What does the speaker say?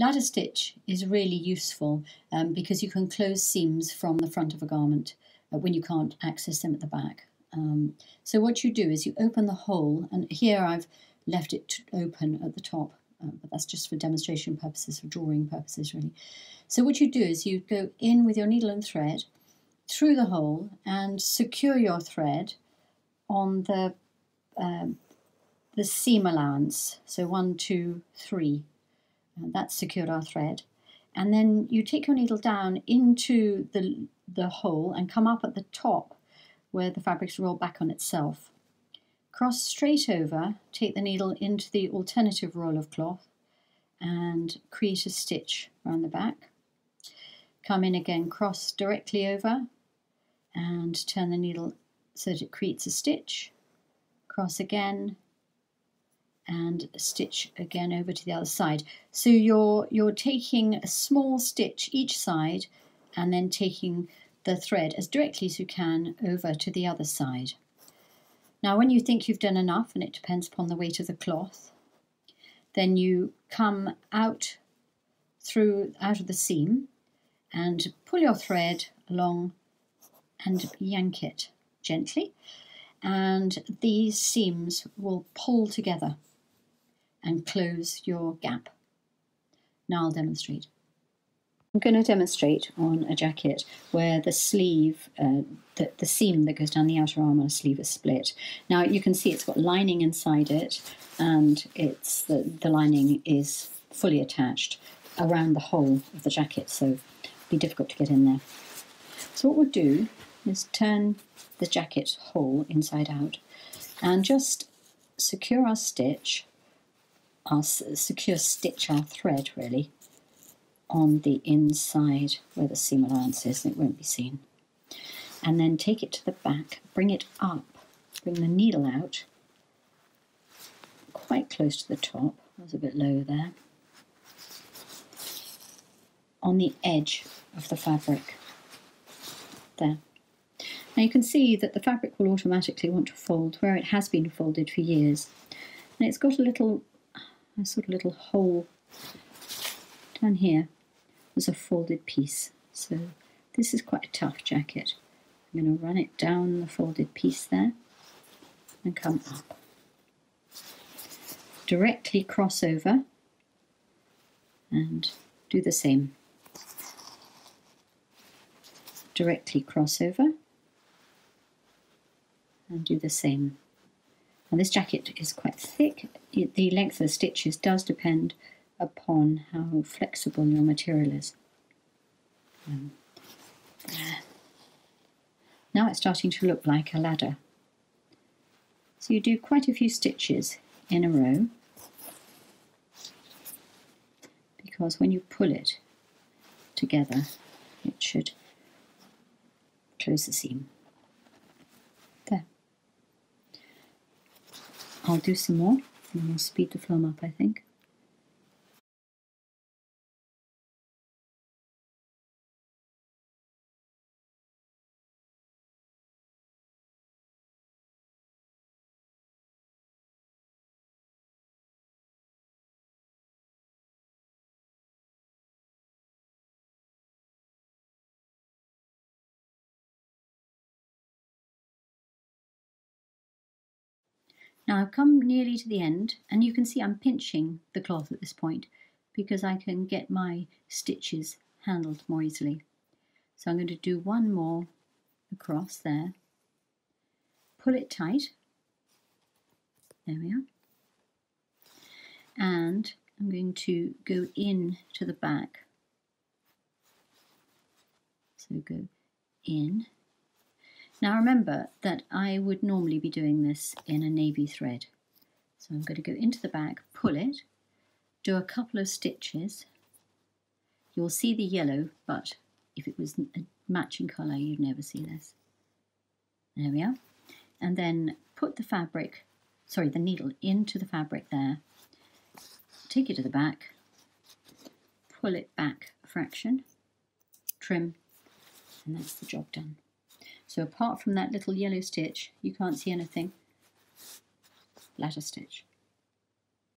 Ladder stitch is really useful because you can close seams from the front of a garment when you can't access them at the back. So what you do is you open the hole, and here I've left it open at the top, but that's just for demonstration purposes, for drawing purposes really. So what you do is you go in with your needle and thread through the hole and secure your thread on the seam allowance. So 1, 2, 3. That's secured our thread. And then you take your needle down into the hole and come up at the top where the fabric's rolled back on itself. Cross straight over, take the needle into the alternative roll of cloth and create a stitch around the back. Come in again, cross directly over and turn the needle so that it creates a stitch. Cross again and stitch again over to the other side. So you're taking a small stitch each side and then taking the thread as directly as you can over to the other side. Now when you think you've done enough, and it depends upon the weight of the cloth, then you come out of the seam and pull your thread along and yank it gently, and these seams will pull together and close your gap. Now I'll demonstrate. I'm going to demonstrate on a jacket where the sleeve, the seam that goes down the outer arm on a sleeve is split. Now you can see it's got lining inside it, and it's the lining is fully attached around the whole of the jacket, so it'll be difficult to get in there. So what we'll do is turn the jacket hole inside out and just secure our stitch, our thread really, on the inside where the seam allowance is, and it won't be seen. And then take it to the back, bring it up, bring the needle out quite close to the top. I was a bit low there. On the edge of the fabric, there. Now you can see that the fabric will automatically want to fold where it has been folded for years. And it's got a sort of little hole down here. There's a folded piece. So this is quite a tough jacket. I'm going to run it down the folded piece there and come up. Directly cross over and do the same. Directly cross over and do the same. Now this jacket is quite thick. The length of the stitches does depend upon how flexible your material is. Now it's starting to look like a ladder. So you do quite a few stitches in a row, because when you pull it together it should close the seam. There. I'll do some more and we'll speed the film up, I think. Now I've come nearly to the end, and you can see I'm pinching the cloth at this point because I can get my stitches handled more easily. So I'm going to do one more across there, pull it tight, there we are, and I'm going to go in to the back. So go in. Now remember that I would normally be doing this in a navy thread. So I'm going to go into the back, pull it, do a couple of stitches. You'll see the yellow, but if it was a matching colour you'd never see this. There we are. And then put the needle into the fabric there, take it to the back, pull it back a fraction, trim, and that's the job done. So apart from that little yellow stitch, you can't see anything. Ladder stitch.